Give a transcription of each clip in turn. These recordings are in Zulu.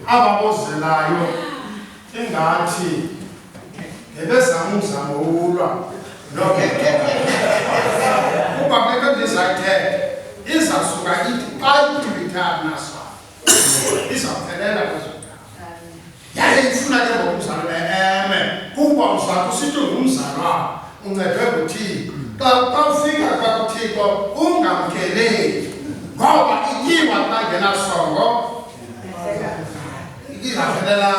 ababozelayo ingathi ebezama uzamo ulwa kuba beke ndizayithetha izasuka ithi xa ibithana naso izaphelela kwezodaba yaye ifuna ke ngokumzalo eme kuba uzakho sithi ngumzalwa uncedwe nguThixo xa ufika kwakuThixo ungamkeleli ngoba ityiwa xa ngenasongo izaphelela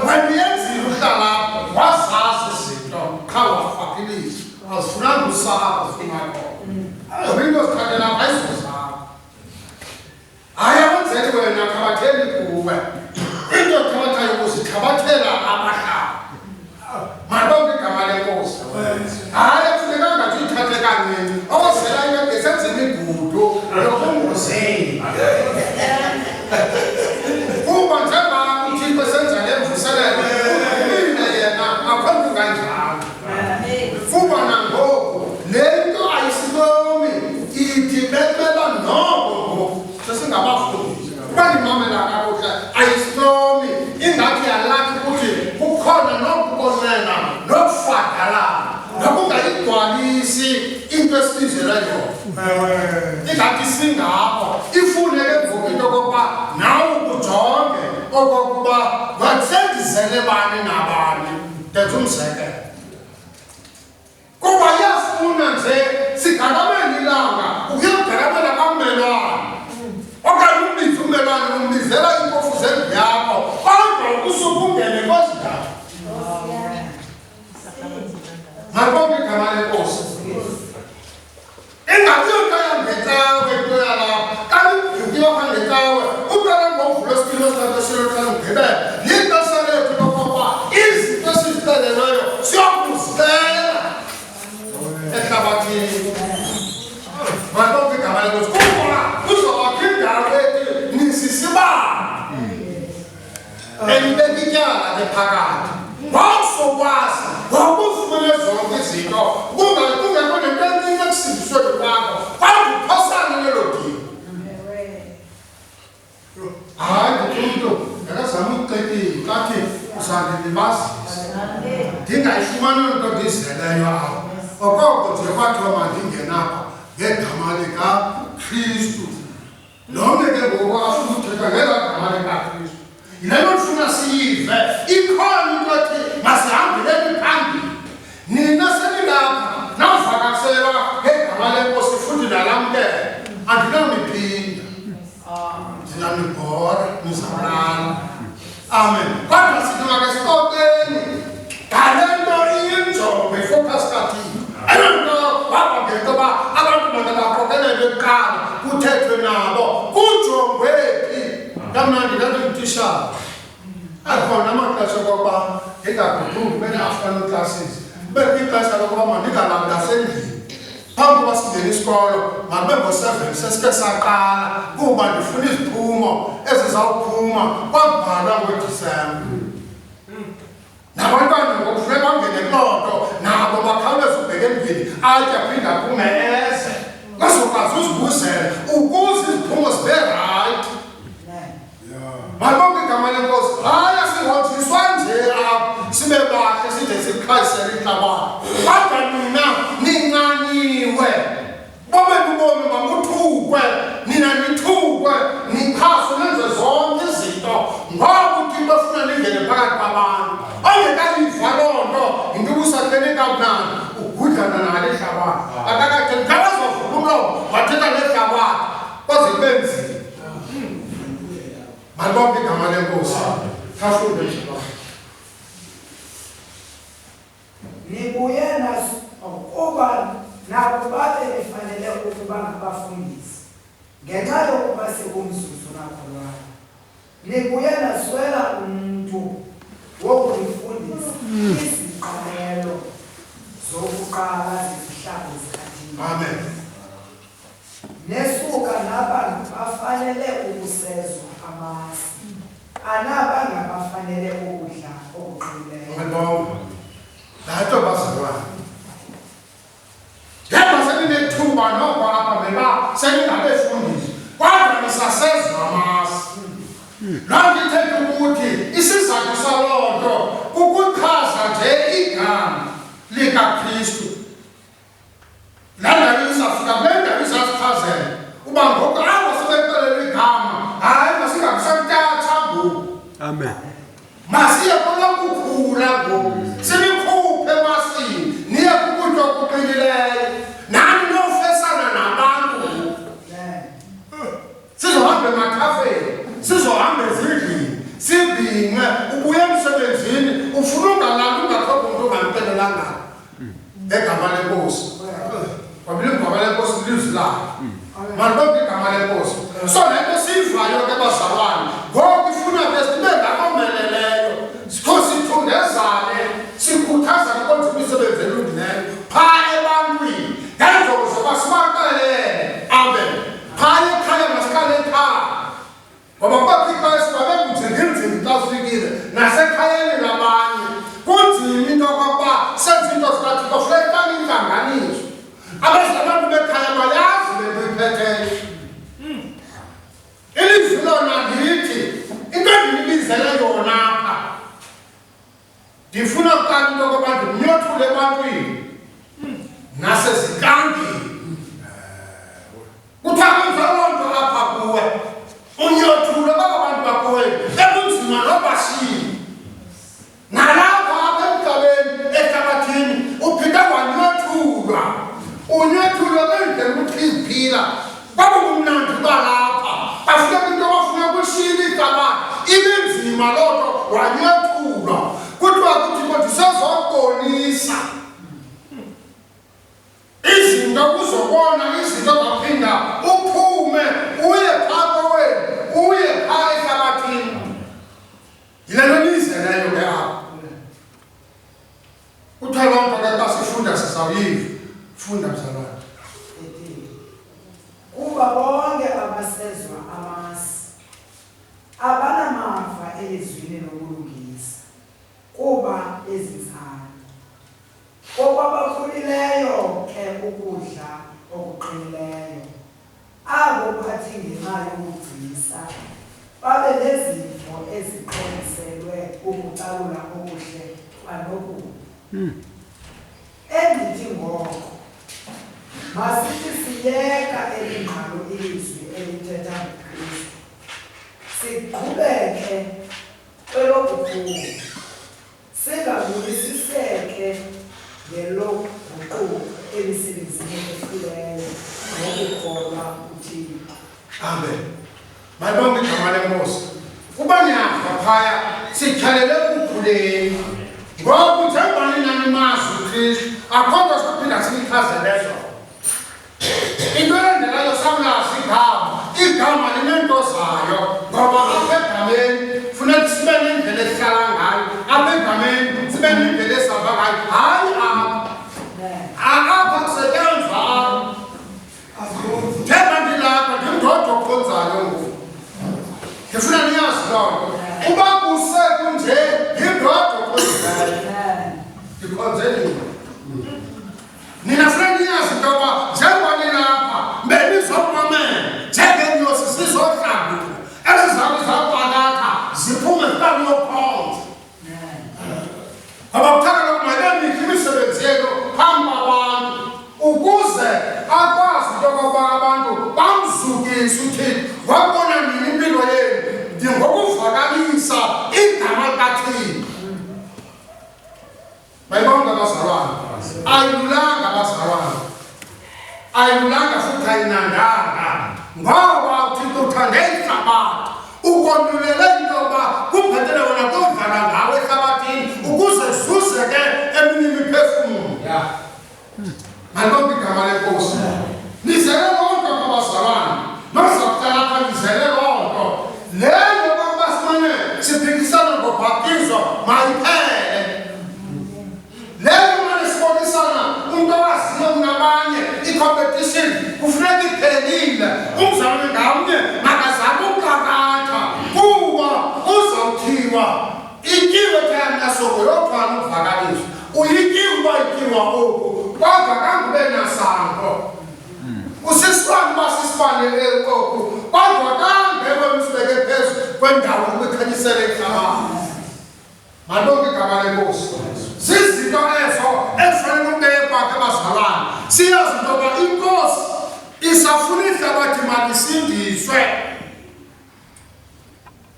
wendiyenzile uhlala wazazi izinto qha wafakilisa azifunanga usapho funakho into zithathela phezulu zakho hayi akwenzeki wena khabatheli kuwe into ekhabathayo kuzikhabathela abahlaba malonke igama lenkosi hayi akufunekanga nje uyithathe kancinci ozela into ngesenzela igudu yokungozeli kuba njengoba uThixo esenza le mvuselelo umile yena akwenzi kanjalo kuba nangoku le nto ayisilomi ithi bebela noko sesingabafundisi kuba ndimamela kakuhle ayisilomi ingathi yalathi ukuthi kukhona nokukonela nokufadalana nokungayigcwalisi into esibizela yona ingathi singapho ifuneke ngoku into okokuba nawe ukujonge okokuba wasenzisele bani nabani ndenza umzekelo kuba yafuna nje sigagamela ilanga ukuyogagamela kammelwane okanye umbizi ummelwane umbizela iinkofu zendlu yakho kodwa usuke ungene kwezidala malibonke igama lenkosi ingabiyonto yangecawe into yalapha kanti udyukiyokha ngecawe uqala ngovulo esipilo sasesilotana ugqibele yintosa lethu lokokuba izinto esizixelelweyo siyokuzixela ehlabathini malibonke igama lenkosi kuba kuzobakho indawo ethi nisisibane elibeka ityala lephakathi wawusokwazi wawufumene zonke izinto kungekho nento encinci ekusindisweni kwakho kwakuphosana lelo dini hayi umntu akazama ukucekile kathi uzandilibazisa ndingayifumani nto ndizeleyo apho okoko nje kwathiwa mandingenapha ngegama likaKristu nomnye ke ngoku afuna uthetha ngela gama likaKristu yile nto ndifuna siyive ikhona into ethi masihambeleni phambili nina senilapha nawuvakaselwa ngegama lenkosi futhi nalamkele andinoniphinda ndinanibhora nizalana amen kodwa sidingake sixoxeni ngale nto iyinjongo ifocus kathini ayonto waba ngento yoba abantu makabaqokelele kuqala kuthethwe nabo kujongwe phi kamnandi ndandingutitshala akhona amaxesha okokuba ndingaguquli bene-afternoon classes kubekho ixesha lokuba mandingalali ngasendlini phambi koba singena isikolo makube ngo-7 sesike saqala kuba ndifuna iziphumo ezizawuphuma kwabhalwa ngoDisemba nabantwana ngokufuneka bangene kuloo nto nabo bakhawuleza ubheka endlini atya phinda aphume eze bazokwazi uzibuzela ukuze iziphumo zibe rayithi malibonke igama lenkosi hayi asihotshiswa nje apho sibe bahle side siqhayisele inhlabathi kodwa nina ninqaniwe bobenu ubomi mabuthukwe nina nithukwe nikhaswe nenze zonke izinto ngoba uThixo ufuna ningene phakathi kwabantu ongekayiva loo nto yinto ubusahleli kamnandi ugudlana nale hlabathi akakade ngabazovula umlomo wathetha nehlabathi koze kube nzima malibonke igama lenkosi kafunde nibuye ukuba nabo babe befanele ukuba ngabafundisi ngenxa yokuba sekumzuzu nakholwayo nibuye naswela umntu wokunifundisa iziqalelo zokuqala zezihlangu zikaThixo amen nesuka nabantu bafanele ukusezwa amasi anabangabafanele ukudla okuqinileyo lato bazalwane yebo seninethuba noko apha beba seningabefundisi kodwa nisasezwa amasi loo nto ithetha ukuthi Amen. Masiye khona ukukhula ngo. Sinikhuphe masini. Niye kukutho okuqinileyo. Nani nofesana nabantu. Sizohamba emakhafeni. Sizohamba ezindlini. Sibinge ubuye emsebenzini ufuna ungalali ungakhopha umuntu ongampendelanga. Egama lenkosi. Kwabile igama lenkosi lizwi lakhe. Malibonke igama lenkosi. So lento siyivayo ke bazalwane. Ngoba ifuna besibe ngakomeleleyo. Sikhosi ithundezane, sikhuthaza ukwenza imisebenzi elungileyo. Pha ebantwini. Ngenjongo zokuba sibaxelele. Amen. Pha ekhaya masikhale ekhaya. Ngoba baphika esibabe kunzima xa sifikile. Nasekhayeni labanye. Kunzima into yokokuba senze into zikathi kufuneka intlanganiso. Abantu bekhaya bayazi lento iphetheyo. Ilizwi lona lithi into endinibizele yona apha. Ndifuna ukuqala into yokokuba ndimnyothule ebantwini nasezikankini. Kuthiwa kwenza loo nto apha kuwe. Unyothule baba bantu bakuwe ebunzima nobashini. Nalapha apha emhlabeni ehlabathini uphinde wanyothulwa. Unyothulwe ngendlela ukuphila. Baba kumnandi balapha. Bafuna into bafuna ukushila ihlabathi. Ibe nzima loo nto wanyothulwa. Kuthiwa kuthi kodwa sezobonisa. Izinto kuzobona izinto zaphinda uphume uye phapha wena uye phaa ehlabathini. Yile nto nizeleyo ke apha. Kuthiwa loo nto ke xa sifunda sizawuyiva. Funda mzalwane. Kuba bonke abasezwa amasi abanamava elizwini lokulungisa kuba ezinzana. Okwabakhulileyo ke ukudla okuqinileyo. Abo bathi ngenxa yokugcisa babe nezifo eziqiniselwe ukucalula okuhle kwanokubi. Endithi ngoko masithi siyeka elingqalo ilizwi elithetha ngoKristu. Siqhubeke kwelokukhula. Singabulisiseke ngeloguquko emisebenzini ehluleyo ngokukholwa kuThixo. Amen. Malibonke igama lenkosi. Kuba niyava phaya sityhalele ukukhuleni. Ngoba njengoba ninanimazi uKristu akho nto sikuphinda sinichazele zona. Into elandelayo samlazi igama linento zayo. Ngoba apha egameni funeka sibe nendlela esihlala ngayo. Apha egameni sibe nendlela esihamba ngayo. Hayi apha kusetyenzwa njengoba ndilapha ndindoda okhonzayo ngoku. Ndifuna niyazi loo nto. Uba kusekunje yindoda okhonzayo. Ndikhonzeni. Nina funa niyazi into yoba njengoba nilapha benizomamela njengenyosi sizohlangula. Ezi zami zapalatha ziphume zikakuyokhonza. Abakuthanda lokumayeleni imisebenzi yenu phambi kwabantu ukuze akwazi into yokokuba abantu bamzukise uThixo. Wabona nini impilo yenu? Ndingokuvakalisa igama likaThixo. Bayibonke abazalwane. Ayilulanga abazalwane. Ayilulanga futhi ayinandanga. Ngoba uThixo uthande ihlabathi. Ukonulele into yoba kumbethele wena kodlala ngawe ehlabathini ukuze zuzeke eminye imiphefumulo. Malibonke igama lenkosi. Nizele loo nto abazalwane. Mazakuhlala apha nizele loo nto. Leyo yokuba simane siphikisana ngobhaptizo mayiphele. Leyo mane sibonisana umntu owaziyo kunabanye i-competition kufuneka iphelile. Umzalwane ngamnye makazame ukukakatha kuba uzawuthiwa ityiwe tyanasoko yothwala ukuvakaliswa. Uyityiwe uba ityiwa oku kodwa kangube nasango. Usisibane uba sisibane oku kodwa kangekho msibeke phezu kwendawo ukukhanyisela ihlabathi. Malibonke igama lenkosi. Zizinto ezo ezifanele ukubekwa ke bazalwane. Siyazi into yoba inkosi isafuna ihlabathi malisindiswe.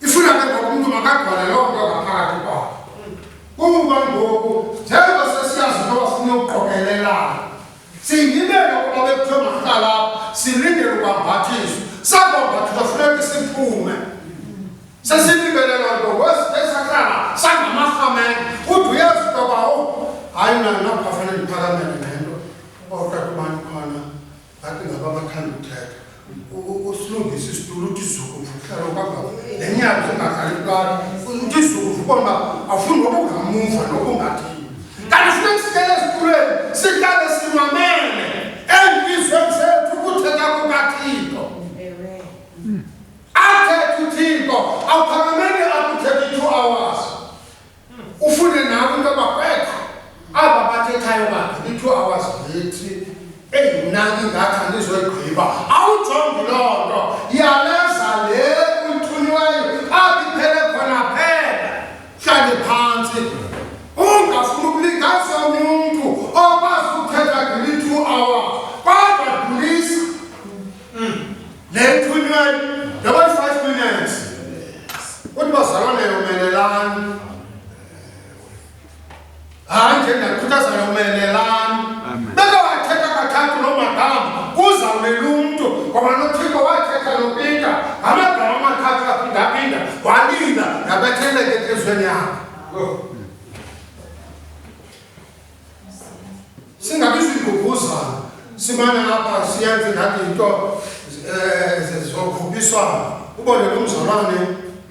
Ifuna ngomuntu makagcwale lonke ngaphakathi kwakhe. Kuba ngoku njengoba sesiyazi into bafuna ukuqokelelana. Singibeka kuba bekuthiwe mahlala silindele ukubambathiswa. Sabambathiswa funeka siphume. Sesilibele loo nto wesisahlala sangamafameni. Uthi uyazi into yoba hayi napha fanele ndiphakamele nento. Kodwa kubani khona ngathi ngaba bathanda uthetha. Usilungisa isitulo uthi izukuvu uhlala kwaba lenyanga zingahlali kuqala uthi izukuvu ubona afuni nokungamuva nokungathini kanti funeka sikele esitulweni sihlale simamele enhliziyweni zethu ukuthetha kukaThixo athethe uThixo awuphakameli akuthethe 2 hours ufune nawe into ababhetha aba bathethayo bakhe 2 hours lethi nami ngathi andizoyigqiba awujongi loo nto yaleza le uthunyiweyo abiphele khona phela hlale phantsi ungafuni ukulingasa omnye umntu okwazi ukuthetha ngeli 2 hours kodwa dlulisa le uthunyiweyo yaba 5 minutes uthi bazalwane yomelelani hayi njengakhuthaza yomelelani beka wathetha kathathu nomadama kuzawulela umntu ngoba noThixo wathetha noPeter amagama amathathu aphinda walila nabetheleke entliziyweni yakhe singabizi ingubuzana simane lapha siyenze ngathi into zokhuphiswana ubone lo mzalwane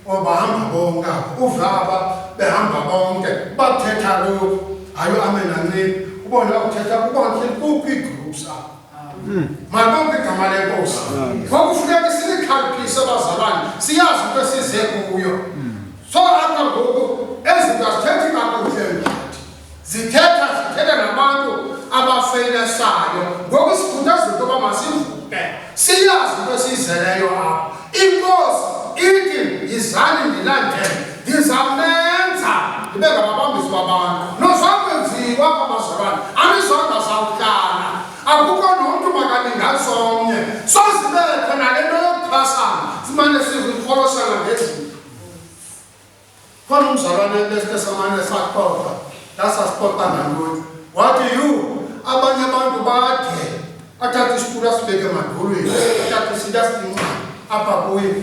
obahamba bonke uve aba behamba bonke bathetha lo hayo amenani ubone ukuthetha kubonke kuphi groups apha malonke igama lenkosi ngokufuneka silikhalphise abazalwane siyazi into esize kuyo so apha ngoku ezinto azithethi kakuhle ngathi zithetha nabantu abafeylesayo ngoku sikhuthaza into yoba masivuke siyazi into esiyizeleyo apha inkosi ithi yizani ndilandele ndizamenza ndibe ngababambisi babantu nozakwenziwa kwabazalwane anizonda zawuhlala akukho nomntu makalingasomnye sozibethe nale nto yokuxhasana simane sizifolosana ngezinto khona umzalwane besike samane saxoxa lasasixoxa nantoni wathi abanye abantu bade athathe isitulo asibeke emadolweni athathe isinto asitinxa apha kuye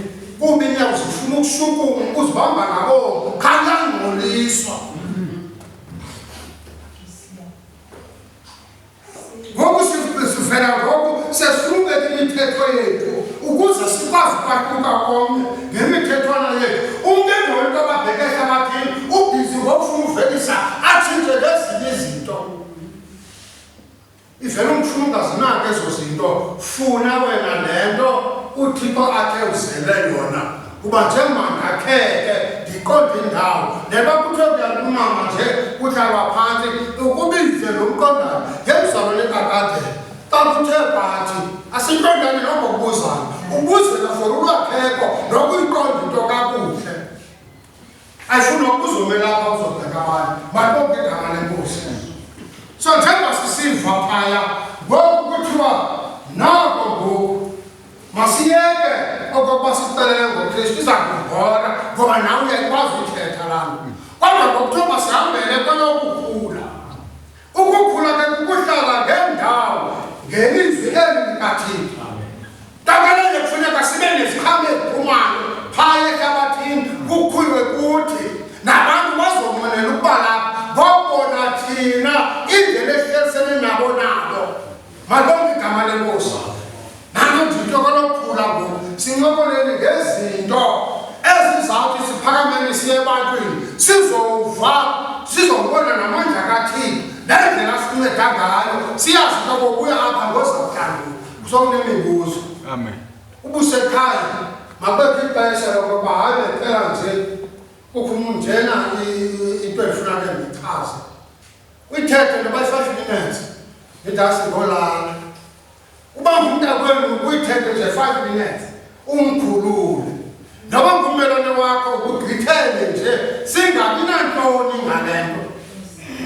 kuba inyawo zifuna ukushukuma ukuzibamba nabo khangangcoliswa ngoku sivela ngoku sesifuna ubeka imithetho yethu ukuze sikwazi ukwahluka komnye ngemithethwana yethu umntu endaweni into ababheke ehlabathini ubhizi ngokufuna uvelisa atshintshe ngezinye izinto ivele umfuna ungazinaki ezo zinto funa wena le nto uThixo athe uzele yona kuba njengoba ngakheke ndiqonde indawo neba kuthiwe kuyalumama nje kuhlalwa phantsi ukubize lo mqondane ngemzalwane kakade xa kuthe bathi asiqondane nokubuzana ubuzela for ulwakheko nokuyiqonda into kakuhle ayifuna ukuzomela apha uzobheka abantu malibonke igama lenkosi so njengoba sisiva phaya ngoku kuthiwa nako ngoku masiyeke okokuba sixelele ngoKristu iza kuvora ngoba nawe uyayikwazi uthetha laa nto kodwa ngokuthiwa masihambele kweyokukhula ukukhula ke kukuhlala ngendawo ngelizwi eli likaThixo takalele kufuneka sibe neziqhamo eziphumayo phaya ehlabathini kukhulwe kuthi nabantu bazomonela ukuba lapha ngokubona thina indlela ehlelisene nabo malonke igama lenkosi nanto ndito kolokukhula ngoku sincokoleni ngezinto ezizawuthi siphakameni siye ebantwini sizobona namandla kaThixo nendlela sinceda ngayo siyazi into kokuya apha ngozawuhlangula kusokunemibuzo amen ubusekhaya makubekho ixesha lokuba hayi phela nje kukho njena into efuneka ndichaze uyithethe noba 5 minutes ndidasi ngolala uba ngumntakwenu uyithethe nje 5 minutes umkhulule noba ngummelwane wakho ugqithele nje singabi nantoni ngale nto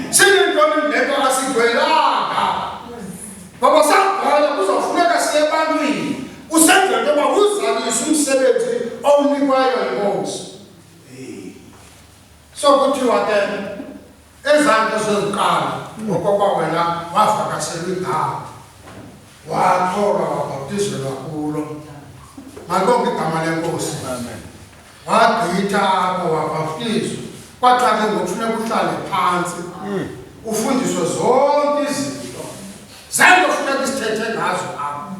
sinentoni ngento asidwelanga ngoba sabhala kuzofuneka siye ebantwini usenze into yoba uzalise umsebenzi owunikwayo yinkosi sokuthiwa ke ezanto zokuqala ngokuba wena wavakashela igama wathola wabhaptizelwa kulo malonke igama lenkosi amen wagqitha apho wabhaptizwa kwathi ke ngokufuneka uhlale phansi ufundiswe zonke izinto zanto funeka isithethe ngazo apho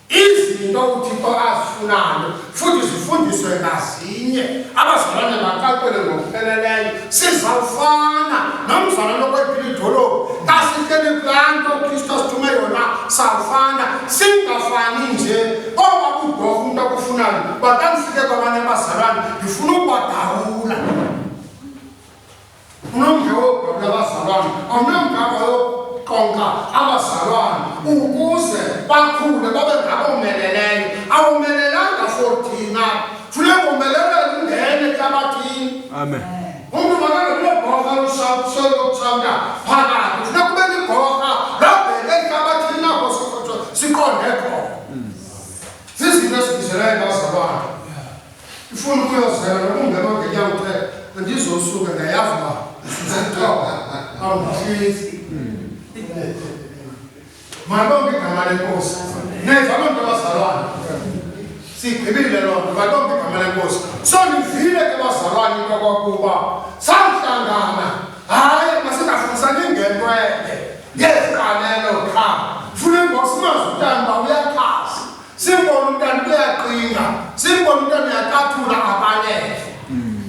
izinto uThixo azifunayo futhi zifundiswe ngazinye abazalwane baqaqele ngokupheleleyo sizawufana nomzalwane okwepilidolo kasihleli planto uKristu asithume yona sawufana singafani nje oba kugofa umuntu akufunayo bakanifike kwabanye abazalwane ngifuna ukubadawula unomngewo abazalwane awunomgaba konka abazalwane ukuze bakhule babe ngabomeleleyo awumelelanga for thina funeka umelelele ungene ehlabathini amen umuntu makanebogorha lusakusolokuthanda phakathi funeka ube ligorha labheke ehlabathini apho siqonde khona zizinto ezibizeleyo bazalwane ifuna ukuyozela nokungema ngenyawuthe andizosuke ngayazi uba zizetoba awuhlisi malonke igama lenkosi neza abantu abazalwane sigqibile loo nto malonke igama lenkosi sonivile ke bazalwane into kwakuba samhlangana hayi masingafundisani ngento ende ngeziqalelo qha funeka ngosimazi umntana uba uyaxhasa simbona umntana uyaqinga simbona umntana uyaqathula abalele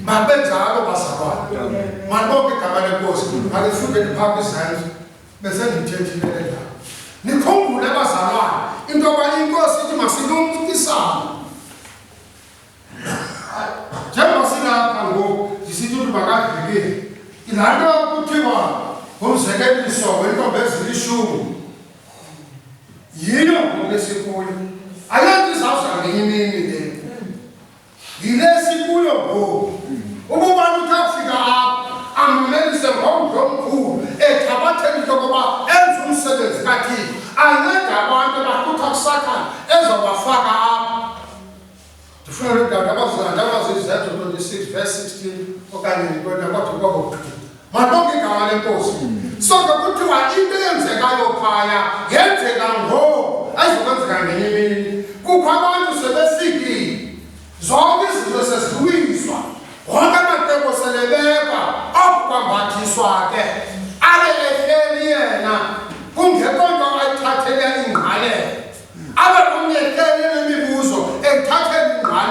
mabenjalo bazalwane malonke igama lenkosi alesuke ndiphapha izandla bese ndithethile le ndaba nikhumbule bazalwane into yoba inkosi ithi masilumkisane njengoba silapha ngoku ndisithi ukuthi makadlulile ilaa nto kuthiwa ngumzekeliso wentombi ezilishumi yiyo ngoku esikuyo ayonto izawuza ngenye imini le yile esikuyo ngoku ububani uthi akufika apha amelise ngomdla omkhulu ethabathela into yokoba enze umsebenzi kathini anceda abantu abaqutha kusathana ezobafaka apha ndifuna lo dada abazizenzo 26 verse 16 okanye ntona kwathi kwabo malonke igama lenkosi so kuthiwa into eyenzekayo phaya yenzeka ngoku ayizokwenzeka ngenye imini kukho